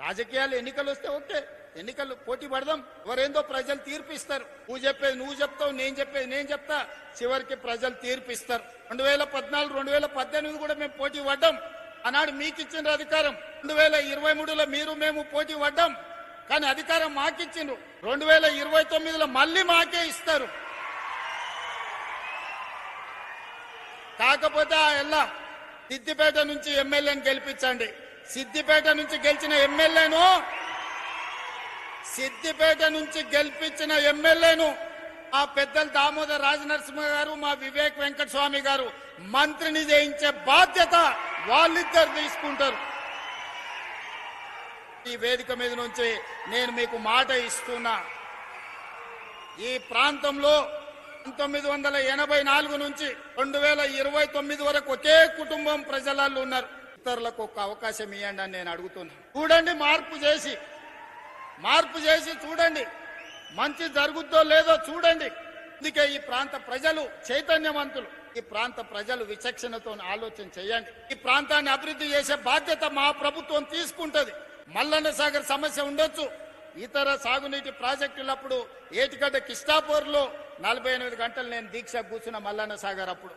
రాజకీయాలు ఎన్నికలు వస్తే ఓకే, ఎన్నికలు పోటీ పడదాం. ఎవరేందో ప్రజలు తీర్పిస్తారు. నువ్వు చెప్పేది నువ్వు చెప్తావు, నేను చెప్పేది నేను చెప్తా, చివరికి ప్రజలు తీర్పిస్తారు. 2014, 2018 కూడా మేము పోటీ పడ్డాం. ఆనాడు మీకు ఇచ్చిన అధికారం. 2023లో మీరు మేము పోటీ పడ్డాం, కానీ అధికారం మాకిచ్చిండ్రు. 2029లో మళ్ళీ మాకే ఇస్తారు. కాకపోతే ఆ ఎల్లా సిద్దిపేట నుంచి ఎమ్మెల్యేని గెలిపించండి. సిద్దిపేట నుంచి గెలిచిన ఎమ్మెల్యేను ఆ పెద్దలు దామోదర్ రాజనరసింహ గారు, మా వివేక్ వెంకటస్వామి గారు మంత్రిని చేయించే బాధ్యత వాళ్ళిద్దరు తీసుకుంటారు. ఈ వేదిక మీద నుంచి నేను మీకు మాట ఇస్తున్నా, ఈ ప్రాంతంలో 1984 నుంచి 2029 వరకు ఒకే కుటుంబం ప్రజలలో ఉన్నారు. ఇతరులకు ఒక అవకాశం ఇవ్వండి అని నేను అడుగుతున్నా. చూడండి, మార్పు చేసి చూడండి, మంచి జరుగుద్దో లేదో చూడండి. అందుకే ఈ ప్రాంత ప్రజలు చైతన్యవంతులు. ఈ ప్రాంత ప్రజలు విచక్షణతో ఆలోచన చేయండి. ఈ ప్రాంతాన్ని అభివృద్ధి చేసే బాధ్యత మా ప్రభుత్వం తీసుకుంటది. మల్లన్న సాగర్ సమస్య ఉండొచ్చు, ఇతర సాగునీటి ప్రాజెక్టులప్పుడు ఏటిగడ్డ కిష్టాపూర్లో 48 గంటలు నేను దీక్ష కూర్చున్న మల్లన్న సాగర్ అప్పుడు